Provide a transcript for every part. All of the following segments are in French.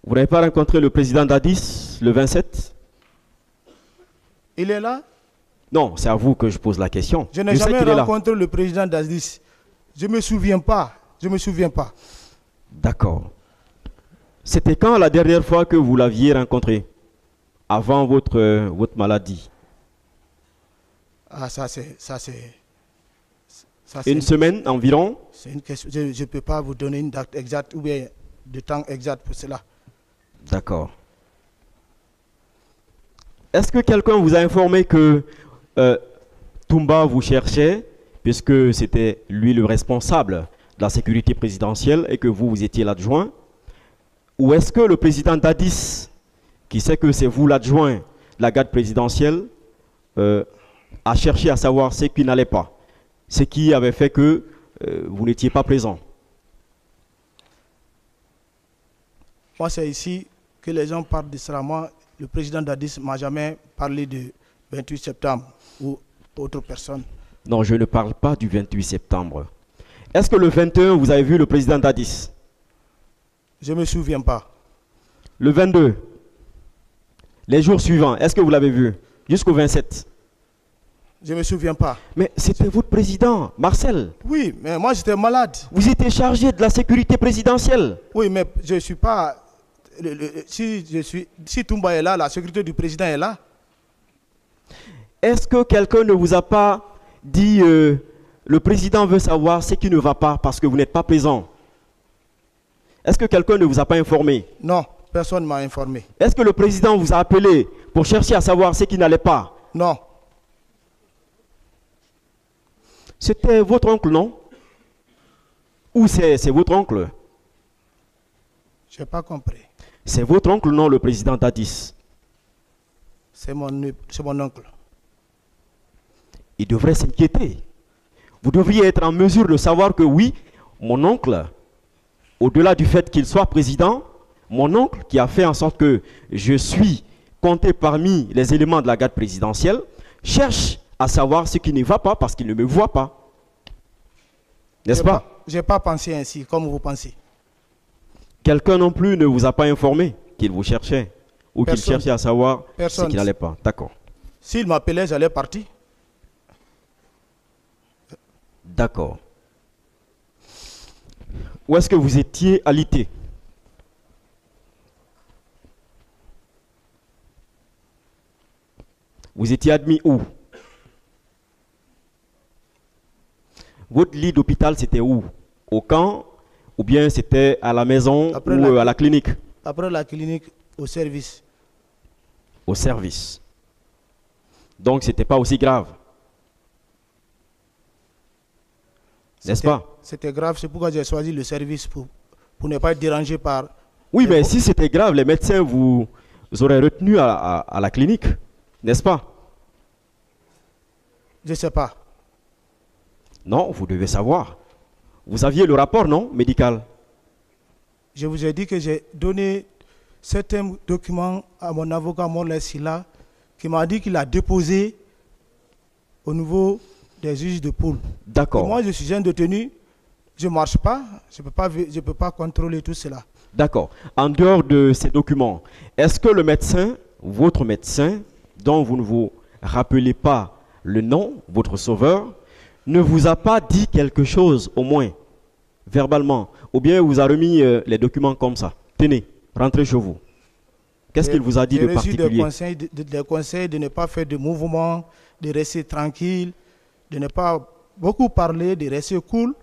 Vous n'avez pas rencontré le président d'Addis le 27? Il est là? Non, c'est à vous que je pose la question. Je n'ai jamais rencontré le président d'Addis. Je ne me souviens pas. Je ne me souviens pas. D'accord. C'était quand la dernière fois que vous l'aviez rencontré? Avant votre maladie? Ah, ça c'est une semaine environ? C'est une question. Je ne peux pas vous donner une date exacte ou bien de temps exact pour cela. D'accord. Est-ce que quelqu'un vous a informé que Toumba vous cherchait, puisque c'était lui le responsable de la sécurité présidentielle et que vous étiez l'adjoint? Ou est-ce que le président d'Addis, qui sait que c'est vous l'adjoint de la garde présidentielle, a cherché à savoir ce qui n'allait pas, ce qui avait fait que vous n'étiez pas présent? Moi, c'est ici que les gens parlent de cela. Moi, le président d'Addis ne m'a jamais parlé du 28 septembre ou autre personne. Non, je ne parle pas du 28 septembre. Est-ce que le 21, vous avez vu le président d'Addis? Je ne me souviens pas. Le 22, les jours suivants, est-ce que vous l'avez vu? Jusqu'au 27? Je ne me souviens pas. Mais c'était votre président, Marcel. Oui, mais moi j'étais malade. Vous étiez chargé de la sécurité présidentielle. Oui, mais je ne suis pas... Si Toumba est là, la sécurité du président est là. Est-ce que quelqu'un ne vous a pas dit le président veut savoir ce qui ne va pas parce que vous n'êtes pas présent? Est-ce que quelqu'un ne vous a pas informé? Non, personne ne m'a informé. Est-ce que le président vous a appelé pour chercher à savoir ce qui n'allait pas? Non. C'était votre oncle, non? Ou c'est votre oncle? Je n'ai pas compris. C'est votre oncle, non, le président d'Addis? C'est mon oncle. Il devrait s'inquiéter. Vous devriez être en mesure de savoir que oui, mon oncle, au-delà du fait qu'il soit président, mon oncle qui a fait en sorte que je suis compté parmi les éléments de la garde présidentielle, cherche à savoir ce qui ne va pas parce qu'il ne me voit pas. N'est-ce pas? Je n'ai pas pensé ainsi, comme vous pensez. Quelqu'un non plus ne vous a pas informé qu'il vous cherchait ou qu'il cherchait à savoir ce qui n'allait pas. D'accord. S'il m'appelait, j'allais partir. D'accord. Où est-ce que vous étiez alité? Vous étiez admis où? Votre lit d'hôpital, c'était où? Au camp? Ou bien c'était à la maison ou à la clinique? Après la clinique, au service. Au service. Donc, ce n'était pas aussi grave. N'est-ce pas? C'était grave, c'est pourquoi j'ai choisi le service pour ne pas être dérangé par... Oui, mais si c'était grave, les médecins vous auraient retenu à la clinique, n'est-ce pas? Je ne sais pas. Non, vous devez savoir. Vous aviez le rapport, non, médical? Je vous ai dit que j'ai donné certains documents à mon avocat Morlaye Sylla, qui m'a dit qu'il a déposé au niveau des juges de poule. D'accord. Moi, je suis un détenu, je ne marche pas, je ne peux pas contrôler tout cela. D'accord. En dehors de ces documents, est-ce que le médecin, votre médecin, dont vous ne vous rappelez pas le nom, votre sauveur, ne vous a pas dit quelque chose, au moins, verbalement, ou bien vous a remis les documents comme ça? Tenez, rentrez chez vous. Qu'est-ce qu'il vous a dit de particulier? J'ai reçu des conseils de ne pas faire de mouvements, de rester tranquille, de ne pas beaucoup parler, de rester cool,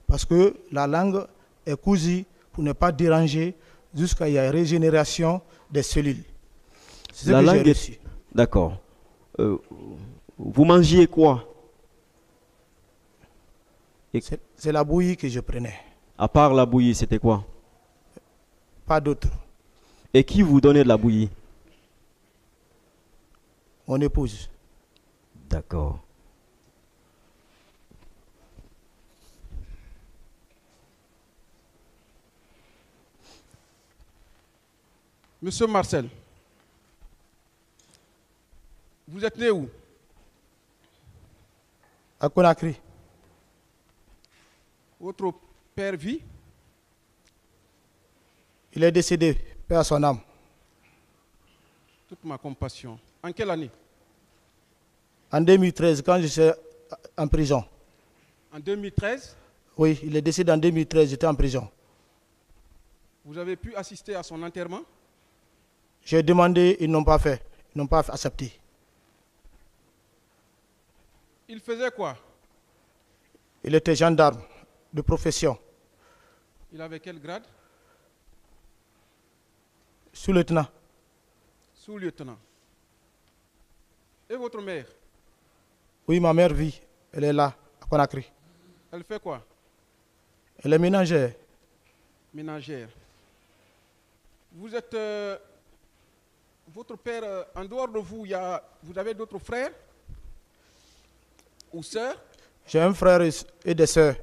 parce que la langue est cousue pour ne pas déranger jusqu'à y a régénération des cellules. C'est ce que j'ai reçu. D'accord. Vous mangiez quoi? C'est la bouillie que je prenais. À part la bouillie, c'était quoi? Pas d'autre. Et qui vous donnait de la bouillie? Mon épouse. D'accord. Monsieur Marcel, vous êtes né où? À Conakry. Votre père vit? Il est décédé paix à son âme. Toute ma compassion. En quelle année? En 2013, quand j'étais en prison. En 2013, Oui, il est décédé en 2013, j'étais en prison. vous avez pu assister à son enterrement? J'ai demandé, ils n'ont pas fait, ils n'ont pas accepté. Il faisait quoi? Il était gendarme de profession, Il avait quel grade? sous-lieutenant. Sous-lieutenant. Et votre mère? Oui, ma mère vit, elle est là, à Conakry. Elle fait quoi? Elle est ménagère. Ménagère. Vous êtes... votre père, en dehors de vous, vous avez d'autres frères ou sœurs? J'ai un frère et des sœurs.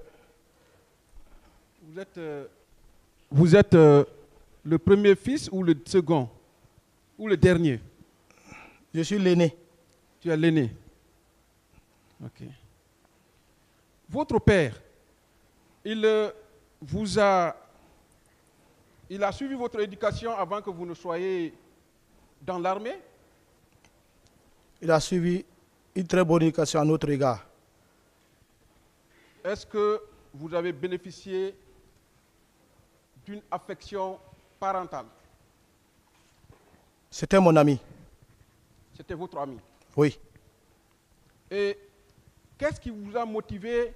Vous êtes le premier fils ou le second? Ou le dernier? Je suis l'aîné. Tu es l'aîné. Ok. Votre père, il a suivi votre éducation avant que vous ne soyez dans l'armée? Il a suivi une très bonne éducation à notre égard. Est-ce que vous avez bénéficié d'une affection parentale? C'était mon ami. C'était votre ami. Oui. Et qu'est-ce qui vous a motivé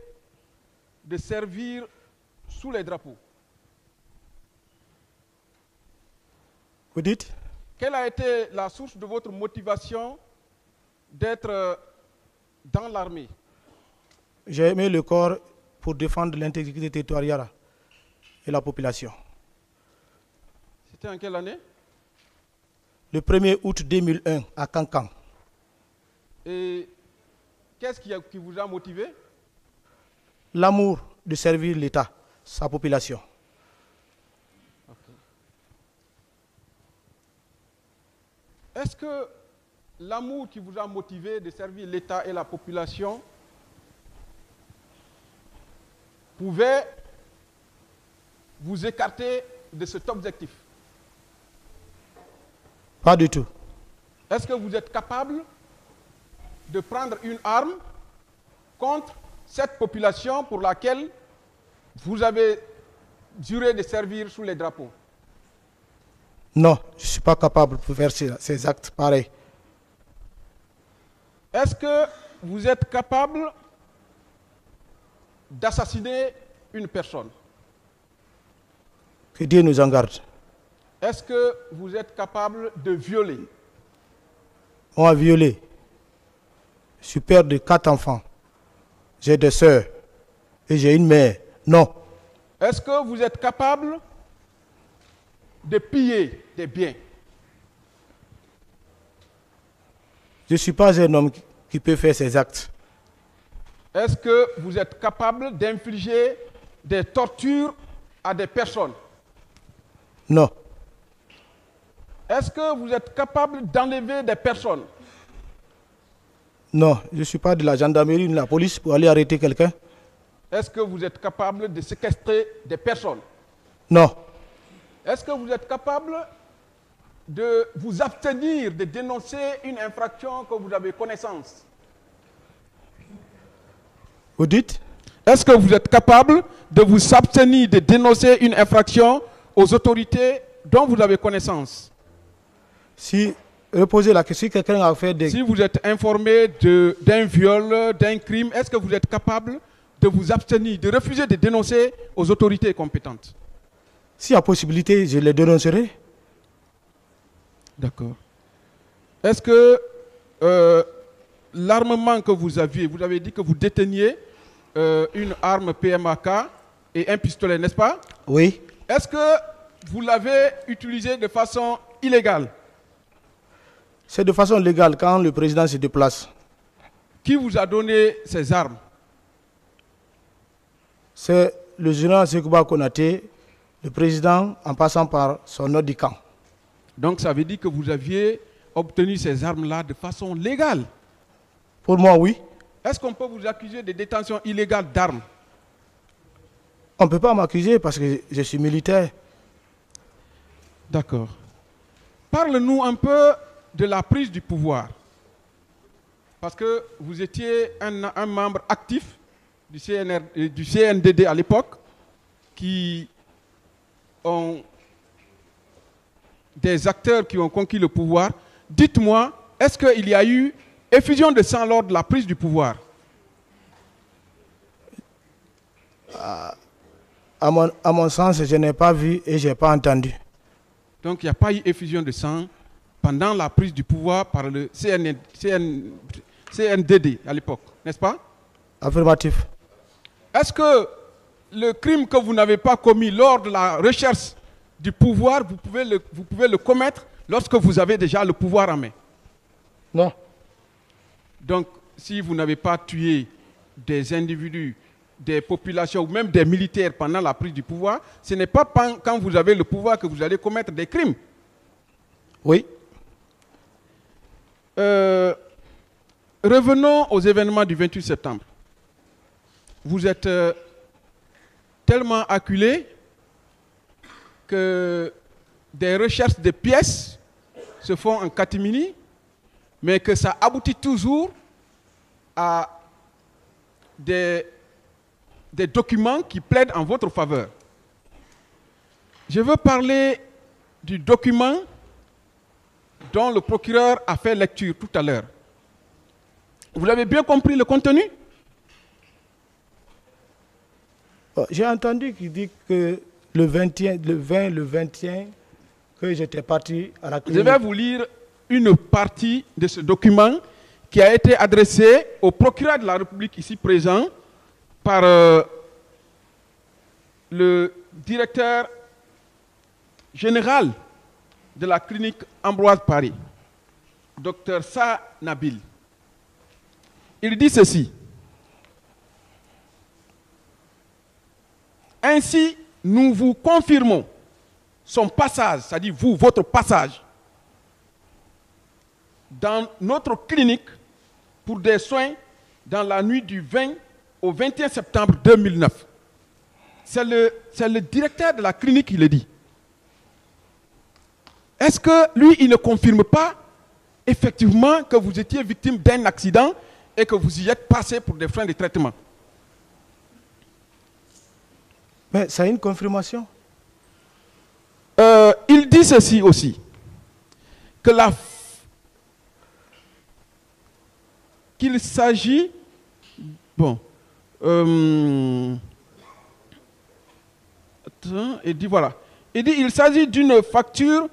de servir sous les drapeaux? Vous dites? Quelle a été la source de votre motivation d'être dans l'armée? J'ai aimé le corps pour défendre l'intégrité territoriale et la population. C'était en quelle année? Le 1er août 2001 à Cancan. Et qu'est-ce qui vous a motivé? L'amour de servir l'État, sa population. Okay. Est-ce que l'amour qui vous a motivé de servir l'État et la population pouvait vous écarter de cet objectif? Pas du tout. Est-ce que vous êtes capable de prendre une arme contre cette population pour laquelle vous avez juré de servir sous les drapeaux? Non, je ne suis pas capable de faire ces actes pareils. Est-ce que vous êtes capable d'assassiner une personne? Que Dieu nous en garde. Est-ce que vous êtes capable de violer? On a violé. Je suis père de 4 enfants. J'ai des sœurs et j'ai une mère. Non. Est-ce que vous êtes capable de piller des biens? Je ne suis pas un homme qui peut faire ces actes. Est-ce que vous êtes capable d'infliger des tortures à des personnes? Non. Est-ce que vous êtes capable d'enlever des personnes? Non, je ne suis pas de la gendarmerie ou de la police pour aller arrêter quelqu'un. Est-ce que vous êtes capable de séquestrer des personnes? Non. Est-ce que vous êtes capable de vous abstenir de dénoncer une infraction que vous avez connaissance? Vous dites? Est-ce que vous êtes capable de vous abstenir de dénoncer une infraction aux autorités dont vous avez connaissance? Si, reposez la question, si quelqu'un a fait des... Si vous êtes informé d'un viol, d'un crime, est-ce que vous êtes capable de vous abstenir, de refuser de dénoncer aux autorités compétentes? S'il y a possibilité, je les dénoncerai. D'accord. Est-ce que l'armement que vous avez dit que vous déteniez une arme PMAK et un pistolet, n'est-ce pas? Oui. Est-ce que vous l'avez utilisé de façon illégale? C'est de façon légale quand le président se déplace. Qui vous a donné ces armes? C'est le général Sekouba Konaté, le président, en passant par son ordre du camp. Donc ça veut dire que vous aviez obtenu ces armes-là de façon légale? Pour moi, oui. Est-ce qu'on peut vous accuser de détention illégale d'armes? On ne peut pas m'accuser parce que je suis militaire. D'accord. Parle-nous un peu de la prise du pouvoir. Parce que vous étiez un membre actif du CNDD à l'époque, qui ont des acteurs qui ont conquis le pouvoir. Dites-moi, est-ce qu'il y a eu effusion de sang lors de la prise du pouvoir? À mon sens, je n'ai pas vu et je n'ai pas entendu. Donc il n'y a pas eu effusion de sang pendant la prise du pouvoir par le CNDD à l'époque, n'est-ce pas? Affirmatif. Est-ce que le crime que vous n'avez pas commis lors de la recherche du pouvoir, vous pouvez le commettre lorsque vous avez déjà le pouvoir en main? Non. Donc, si vous n'avez pas tué des individus, des populations ou même des militaires pendant la prise du pouvoir, ce n'est pas quand vous avez le pouvoir que vous allez commettre des crimes. Oui. Revenons aux événements du 28 septembre. Vous êtes tellement acculé que des recherches de pièces se font en catimini, mais que ça aboutit toujours à des documents qui plaident en votre faveur. Je veux parler du document dont le procureur a fait lecture tout à l'heure. Vous avez bien compris le contenu? J'ai entendu qu'il dit que le 21, que j'étais parti à la clinique. Je vais vous lire une partie de ce document qui a été adressé au procureur de la République ici présent par le directeur général de la clinique Ambroise Paré, Dr Sa Nabil. Il dit ceci. Ainsi, nous vous confirmons son passage, c'est-à-dire vous, votre passage, dans notre clinique pour des soins dans la nuit du 20 au 21 septembre 2009. C'est le directeur de la clinique qui le dit. Est-ce que lui, il ne confirme pas effectivement que vous étiez victime d'un accident et que vous y êtes passé pour des freins de traitement? Mais c'est une confirmation. Il dit ceci aussi, que qu'il s'agit, bon, il dit voilà, il dit il s'agit d'une facture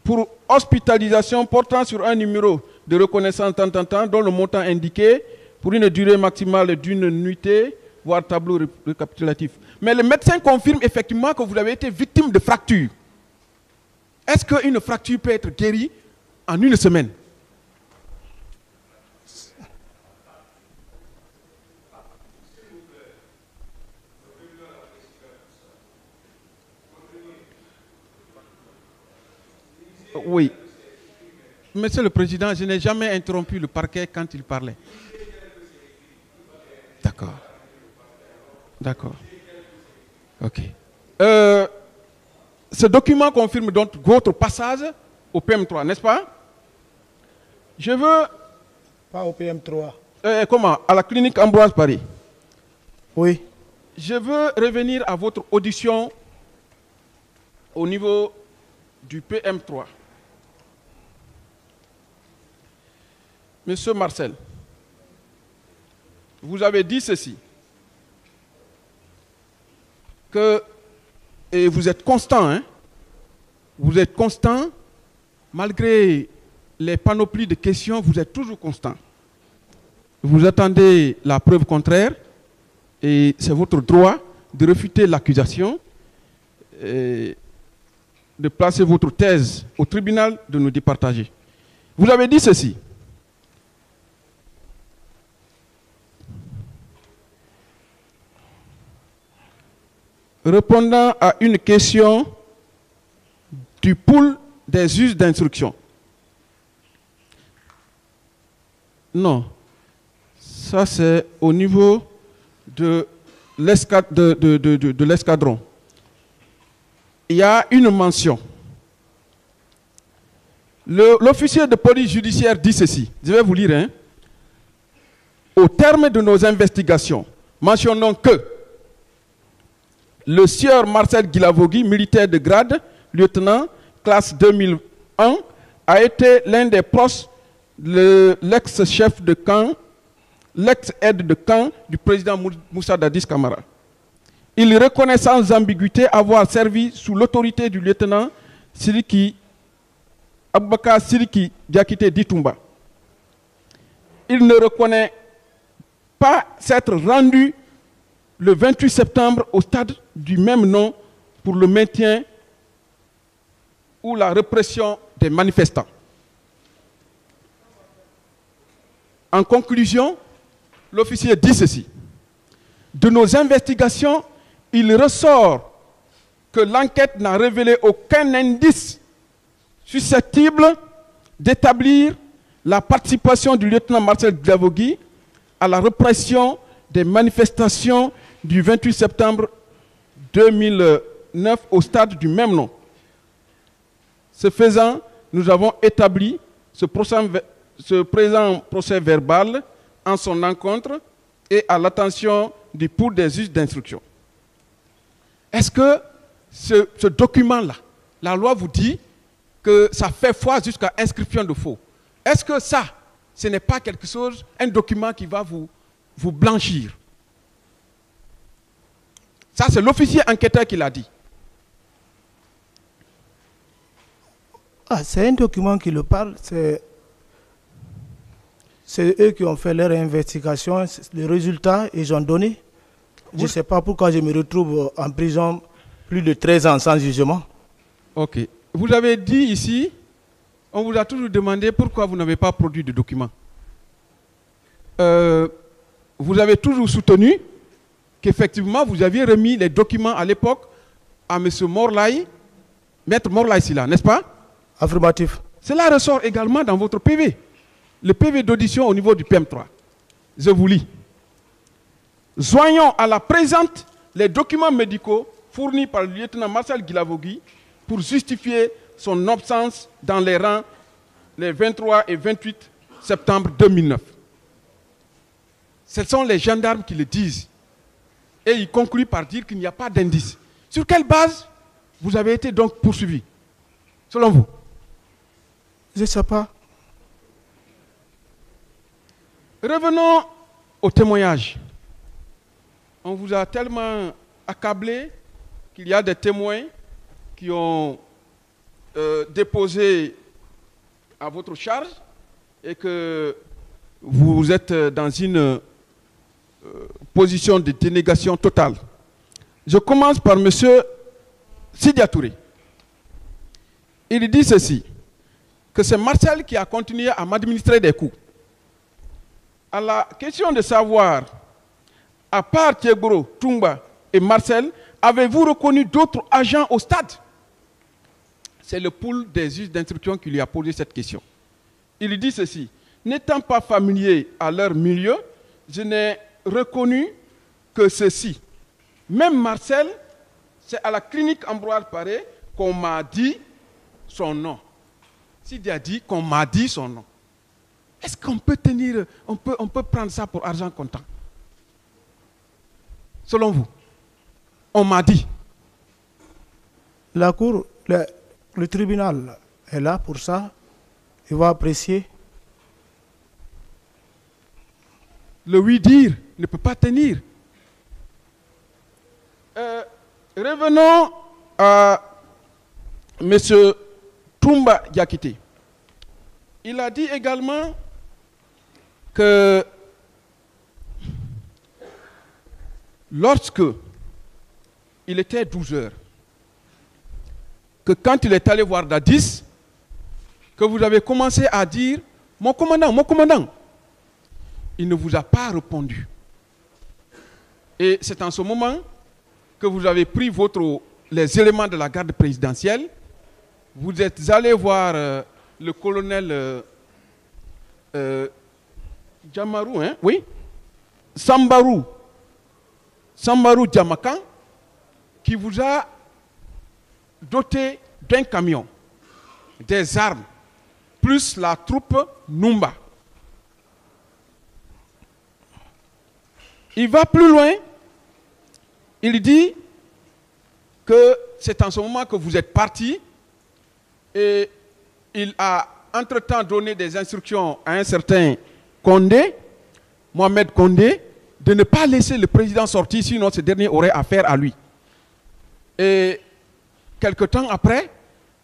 pour hospitalisation portant sur un numéro de reconnaissance dont le montant indiqué pour une durée maximale d'une nuitée, voire tableau récapitulatif. Mais le médecin confirme effectivement que vous avez été victime de fracture. Est-ce qu'une fracture peut être guérie en une semaine? Oui. Monsieur le Président, je n'ai jamais interrompu le parquet quand il parlait. D'accord. D'accord. Ok. Ce document confirme donc votre passage au PM3, n'est-ce pas? Je veux... Pas au PM3. Comment? À la clinique Ambroise Paré. Oui. Je veux revenir à votre audition au niveau du PM3. Monsieur Marcel, vous avez dit ceci, que, et vous êtes constant, hein, vous êtes constant, malgré les panoplies de questions, vous êtes toujours constant. Vous attendez la preuve contraire, et c'est votre droit de refuter l'accusation, de placer votre thèse au tribunal, de nous départager. Vous avez dit ceci. Répondant à une question du pool des juges d'instruction. Non, ça c'est au niveau de l'escadron. Il y a une mention L'officier de police judiciaire dit ceci. Je vais vous lire. Hein. Au terme de nos investigations, mentionnons que le sieur Marcel Guilavogui, militaire de grade, lieutenant, classe 2001, a été l'un des proches de l'ex-chef de camp, l'ex-aide de camp du président Moussa Dadis Camara. Il reconnaît sans ambiguïté avoir servi sous l'autorité du lieutenant Aboubakar Sidiki Diakité Ditumba. Il ne reconnaît pas s'être rendu le 28 septembre au stade du même nom pour le maintien ou la répression des manifestants. En conclusion, l'officier dit ceci. De nos investigations, il ressort que l'enquête n'a révélé aucun indice susceptible d'établir la participation du lieutenant Marcel Guilavogui à la répression des manifestations du 28 septembre 2009 au stade du même nom. Ce faisant, nous avons établi ce présent procès verbal en son encontre et à l'attention du pour des juges d'instruction. Est-ce que ce document-là, la loi vous dit que ça fait foi jusqu'à inscription de faux? Est-ce que ça, ce n'est pas quelque chose, un document qui va vous blanchir? Ça, c'est l'officier enquêteur qui l'a dit. Ah, c'est un document qui le parle, c'est eux qui ont fait leur investigation, les résultats, ils ont donné. Je ne sais pas pourquoi je me retrouve en prison plus de 13 ans sans jugement. Ok. Vous avez dit ici, on vous a toujours demandé pourquoi vous n'avez pas produit de documents. Vous avez toujours soutenu qu'effectivement vous aviez remis les documents à l'époque à M. Morlaï, Maître Morlaï Silla, n'est-ce pas? Affirmatif. Cela ressort également dans votre PV. Le PV d'audition au niveau du PM3. Je vous lis. Joignons à la présente les documents médicaux fournis par le lieutenant Marcel Guilavogui pour justifier son absence dans les rangs les 23 et 28 septembre 2009. Ce sont les gendarmes qui le disent. Et ils concluent par dire qu'il n'y a pas d'indice. Sur quelle base vous avez été donc poursuivi, selon vous? Je ne sais pas. Revenons au témoignage. On vous a tellement accablé qu'il y a des témoins qui ont déposé à votre charge et que vous êtes dans une position de dénégation totale. Je commence par M. Sidia Touré. Il dit ceci, que c'est Marcel qui a continué à m'administrer des coups. À la question de savoir, à part Thiegoro, Toumba et Marcel, avez-vous reconnu d'autres agents au stade? C'est le pool des juges d'instruction qui lui a posé cette question. Il dit ceci, n'étant pas familier à leur milieu, je n'ai reconnu que ceci. Même Marcel, c'est à la clinique Ambroise Paré qu'on m'a dit son nom. Sidi a dit qu'on m'a dit son nom. Est-ce qu'on peut tenir, on peut prendre ça pour argent comptant? Selon vous, on m'a dit. La cour, le tribunal est là pour ça. Il va apprécier. Le oui-dire ne peut pas tenir. Revenons à M. Toumba Diakité. Il a dit également que lorsque il était 12 heures, que quand il est allé voir Dadis, que vous avez commencé à dire « Mon commandant », il ne vous a pas répondu. Et c'est en ce moment que vous avez pris les éléments de la garde présidentielle, vous êtes allé voir le colonel Djamarou, hein? Oui, Sambarou Djamakan, qui vous a doté d'un camion, des armes plus la troupe Numba. Il va plus loin. Il dit que c'est en ce moment que vous êtes parti et il a entre-temps donné des instructions à un certain Condé, Mohamed Condé, de ne pas laisser le président sortir, sinon ce dernier aurait affaire à lui. Et quelque temps après,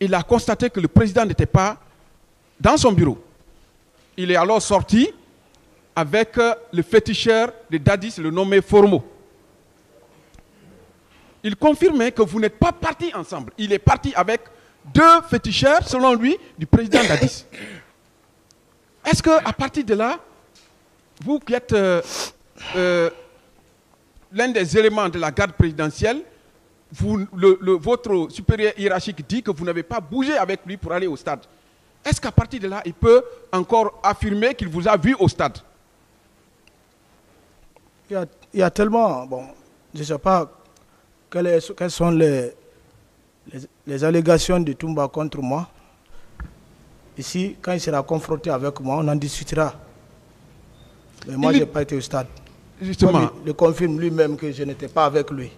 il a constaté que le président n'était pas dans son bureau. Il est alors sorti avec le féticheur de Dadis, le nommé Formo. Il confirmait que vous n'êtes pas partis ensemble. Il est parti avec 2 féticheurs, selon lui, du président Dadis. Est-ce qu'à partir de là, vous qui êtes l'un des éléments de la garde présidentielle, votre supérieur hiérarchique dit que vous n'avez pas bougé avec lui pour aller au stade. Est-ce qu'à partir de là, il peut encore affirmer qu'il vous a vu au stade? Il y a tellement... Bon, je ne sais pas quelles sont les allégations de Toumba contre moi. Ici, quand il sera confronté avec moi, on en discutera. Mais moi, je n'ai pas été au stade. Justement. Il confirme lui-même que je n'étais pas avec lui.